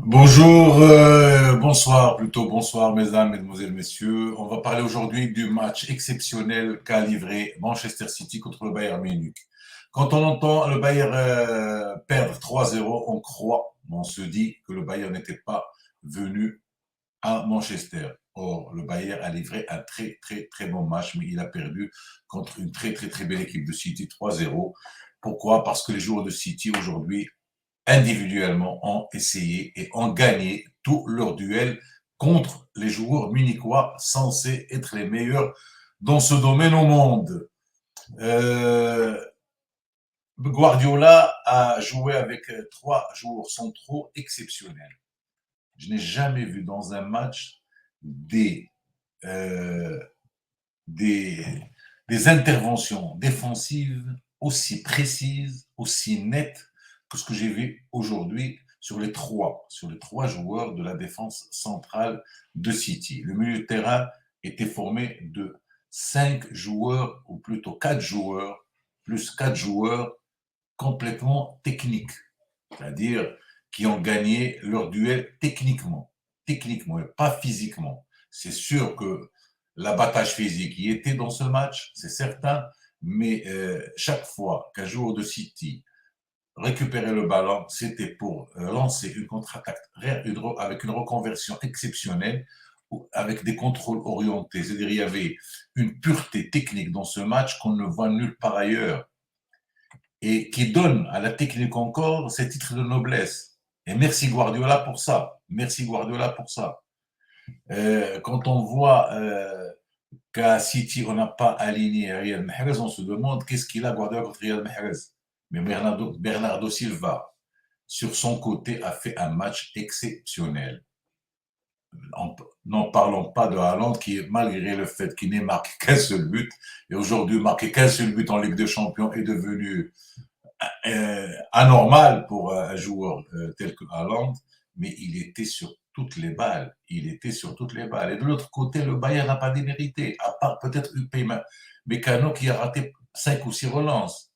Bonjour, bonsoir plutôt, bonsoir mesdames, mesdemoiselles, messieurs. On va parler aujourd'hui du match exceptionnel qu'a livré Manchester City contre le Bayern Munich. Quand on entend le Bayern perdre 3-0, on se dit que le Bayern n'était pas venu à Manchester. Or, le Bayern a livré un très très très bon match, mais il a perdu contre une très très très belle équipe de City 3-0. Pourquoi? Parce que les joueurs de City aujourd'hui individuellement ont essayé et ont gagné tous leurs duels contre les joueurs munichois censés être les meilleurs dans ce domaine au monde. Euh, Guardiola a joué avec trois joueurs centraux exceptionnels. Je n'ai jamais vu dans un match des, euh, des, des interventions défensives aussi précises, aussi nettes que ce que j'ai vu aujourd'hui sur les trois joueurs de la défense centrale de City. Le milieu de terrain était formé de 5 joueurs, ou plutôt 4 joueurs, plus 4 joueurs complètement techniques, c'est-à-dire qui ont gagné leur duel techniquement et pas physiquement. C'est sûr que l'abattage physique y était dans ce match, c'est certain, mais chaque fois qu'un joueur de City récupérait le ballon, c'était pour lancer une contre-attaque avec une reconversion exceptionnelle, avec des contrôles orientés. C'est-à-dire il y avait une pureté technique dans ce match qu'on ne voit nulle part ailleurs et qui donne à la technique encore ces titres de noblesse. Et merci Guardiola pour ça. Merci Guardiola pour ça. Quand on voit qu'à City, on n'a pas aligné Riyad Mahrez, on se demande qu'est-ce qu'il a Guardiola contre Riyad Mahrez. Mais Bernardo Silva, sur son côté, a fait un match exceptionnel. N'en parlons pas de Haaland qui, malgré le fait qu'il n'ait marqué qu'un seul but, et aujourd'hui marqué qu'un seul but en Ligue des Champions, est devenu anormal pour un joueur tel que Haaland, mais il était sur toutes les balles. Il était sur toutes les balles. Et de l'autre côté, le Bayern n'a pas démérité, à part peut-être Upay Mécano qui a raté 5 ou 6 relances,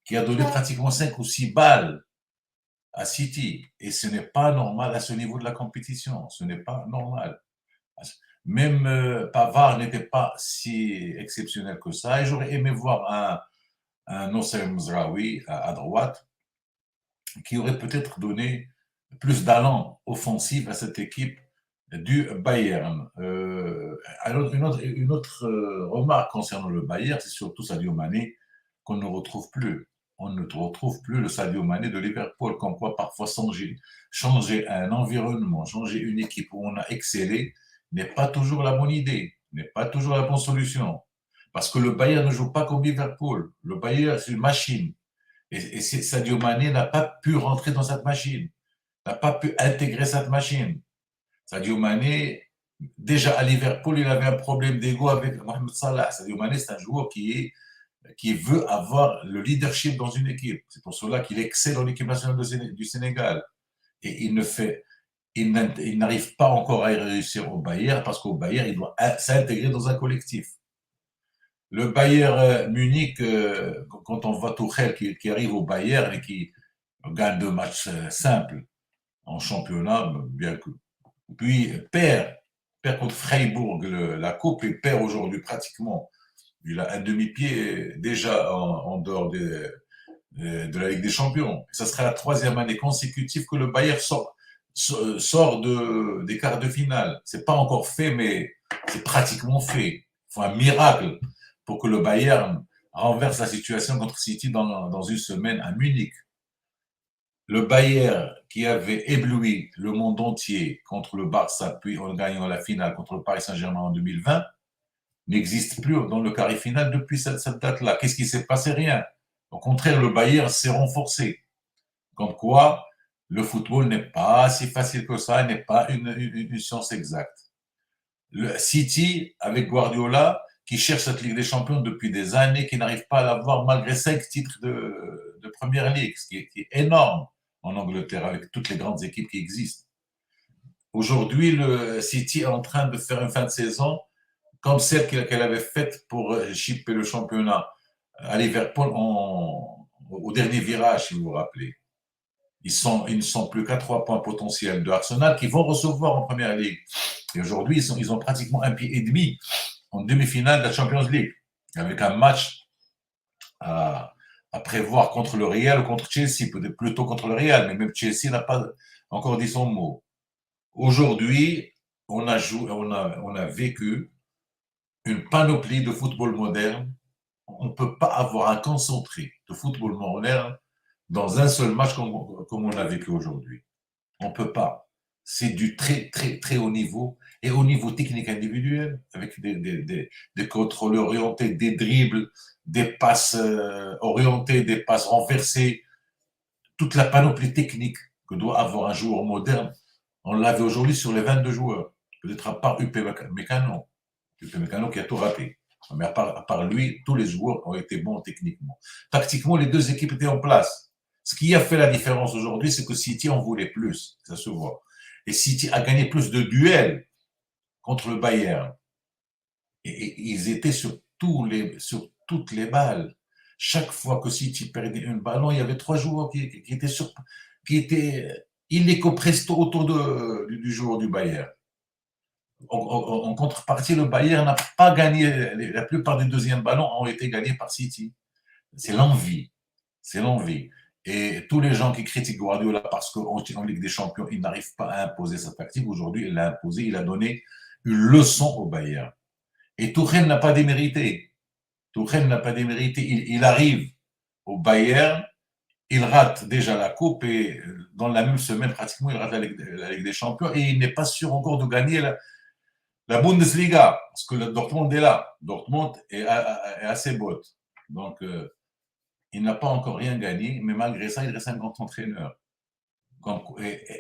qui a donné pratiquement 5 ou 6 balles à City. Et ce n'est pas normal à ce niveau de la compétition. Ce n'est pas normal. Même Pavard n'était pas si exceptionnel que ça. Et j'aurais aimé voir un Nosser Mzraoui à droite qui aurait peut-être donné plus d'allant offensif à cette équipe du Bayern. Une autre remarque concernant le Bayern, c'est surtout Sadio Mané qu'on ne retrouve plus. On ne retrouve plus le Sadio Mané de Liverpool, comme quoi parfois changer un environnement, changer une équipe où on a excellé n'est pas toujours la bonne idée, n'est pas toujours la bonne solution. Parce que le Bayern ne joue pas comme Liverpool. Le Bayern, c'est une machine. Et Sadio Mané n'a pas pu rentrer dans cette machine, n'a pas pu intégrer cette machine. Sadio Mané, déjà à Liverpool, il avait un problème d'ego avec Mohamed Salah. Sadio Mané, c'est un joueur qui veut avoir le leadership dans une équipe. C'est pour cela qu'il excelle en équipe nationale du Sénégal. Et il n'arrive pas encore à y réussir au Bayern parce qu'au Bayern, il doit s'intégrer dans un collectif. Le Bayern Munich, quand on voit Tuchel qui arrive au Bayern et qui gagne 2 matchs simples en championnat, bien que. Puis perd contre Freiburg la coupe et perd aujourd'hui pratiquement. Il a un demi-pied déjà en dehors de la Ligue des Champions. Et ça sera la 3e année consécutive que le Bayern sort des quarts de finale. C'est pas encore fait, mais c'est pratiquement fait. Il faut un miracle pour que le Bayern renverse la situation contre City dans une semaine à Munich. Le Bayern, qui avait ébloui le monde entier contre le Barça, puis en gagnant la finale contre le Paris Saint-Germain en 2020, n'existe plus dans le quart final depuis cette date-là. Qu'est-ce qui s'est passé? Rien. Au contraire, le Bayern s'est renforcé. Comme quoi, le football n'est pas si facile que ça, n'est pas une science exacte. Le City, avec Guardiola, qui cherche cette Ligue des Champions depuis des années, qui n'arrive pas à l'avoir malgré 5 titres de Première Ligue, ce qui est énorme en Angleterre, avec toutes les grandes équipes qui existent. Aujourd'hui, le City est en train de faire une fin de saison comme celle qu'elle avait faite pour chipper le championnat à Liverpool au dernier virage, si vous vous rappelez. Ils ne sont plus qu'à 3 points potentiels de Arsenal qui vont recevoir en première ligue. Et aujourd'hui, ils ont pratiquement un pied et demi en demi-finale de la Champions League, avec un match à, à prévoir contre le Real ou contre Chelsea, peut-être plutôt contre le Real, mais même Chelsea n'a pas encore dit son mot. Aujourd'hui, on a vécu une panoplie de football moderne. On ne peut pas avoir un concentré de football moderne dans un seul match comme on l'a vécu aujourd'hui. On ne peut pas. C'est du très, très, très haut niveau et au niveau technique individuel, avec des contrôles orientés, des dribbles, des passes orientées, des passes renversées, toute la panoplie technique que doit avoir un joueur moderne. On l'avait aujourd'hui sur les 22 joueurs, peut-être à part UP Mécano. UP Mécano qui a tout raté. Mais à part lui, tous les joueurs ont été bons techniquement. Tactiquement, les deux équipes étaient en place. Ce qui a fait la différence aujourd'hui, c'est que City en voulait plus, ça se voit. Et City a gagné plus de duels contre le Bayern. Et ils étaient sur toutes les balles. Chaque fois que City perdait un ballon, il y avait 3 joueurs qui étaient illico presto autour du joueur du Bayern. En contrepartie, le Bayern n'a pas gagné. La plupart des deuxièmes ballons ont été gagnés par City. C'est l'envie. C'est l'envie. Et tous les gens qui critiquent Guardiola parce qu'en Ligue des Champions, il n'arrive pas à imposer sa tactique, aujourd'hui, il l'a imposé, il a donné une leçon au Bayern. Et Tuchel n'a pas démérité. Tuchel n'a pas démérité. Il arrive au Bayern, il rate déjà la Coupe et dans la même semaine, pratiquement, il rate la Ligue des Champions et il n'est pas sûr encore de gagner la Bundesliga parce que le Dortmund est là. Dortmund est à ses bottes. Donc, il n'a pas encore rien gagné, mais malgré ça, il reste un grand entraîneur.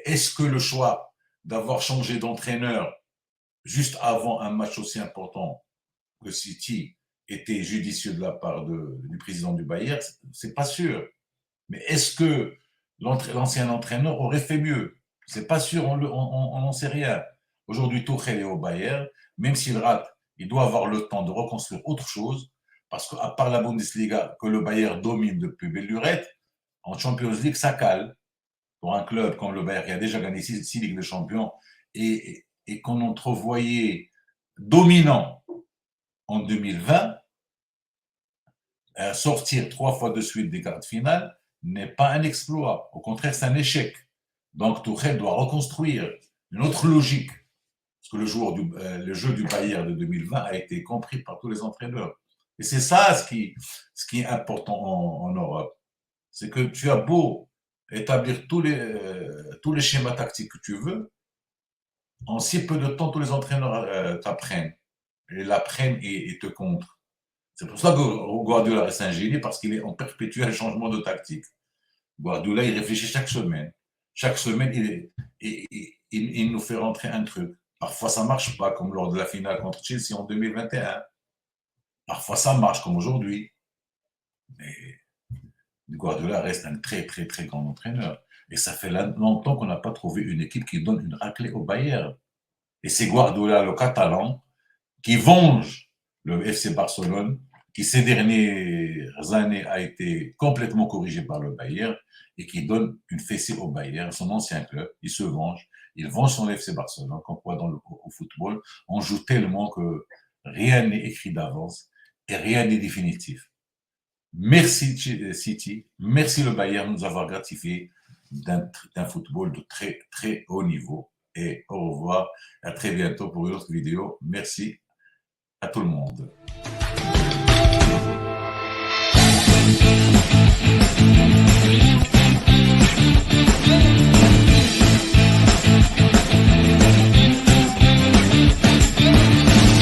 Est-ce que le choix d'avoir changé d'entraîneur juste avant un match aussi important que City était judicieux de la part du président du Bayern? C'est pas sûr. Mais est-ce que l'ancien entraîneur aurait fait mieux? C'est pas sûr, on n'en sait rien. Aujourd'hui, Tuchel est au Bayern, même s'il rate, il doit avoir le temps de reconstruire autre chose, parce qu'à part la Bundesliga, que le Bayern domine depuis belle lurette, en Champions League, ça cale. Pour un club comme le Bayern qui a déjà gagné 6 Ligues de Champions et qu'on entrevoyait dominant en 2020, sortir 3 fois de suite des quarts de finale n'est pas un exploit. Au contraire, c'est un échec. Donc, Tuchel doit reconstruire une autre logique. Parce que le jeu du Bayern de 2020 a été compris par tous les entraîneurs. Et c'est ça ce qui est important en Europe. C'est que tu as beau établir tous les schémas tactiques que tu veux, en si peu de temps, tous les entraîneurs t'apprennent. Et l'apprennent et te contre. C'est pour ça que Guardiola reste un génie, parce qu'il est en perpétuel changement de tactique. Guardiola, il réfléchit chaque semaine. Chaque semaine, il nous fait rentrer un truc. Parfois, ça ne marche pas, comme lors de la finale contre Chelsea en 2021. Parfois, ça marche, comme aujourd'hui. Mais Guardiola reste un très, très, très grand entraîneur. Et ça fait longtemps qu'on n'a pas trouvé une équipe qui donne une raclée au Bayern. Et c'est Guardiola, le Catalan, qui venge le FC Barcelone, qui ces dernières années a été complètement corrigé par le Bayern et qui donne une fessée au Bayern, son ancien club. Il se venge. Il venge son FC Barcelone. Comme quoi, au football, on joue tellement que rien n'est écrit d'avance et rien n'est définitif. Merci City, merci le Bayern de nous avoir gratifié d'un football de très, très haut niveau. Et au revoir, à très bientôt pour une autre vidéo. Merci à tout le monde.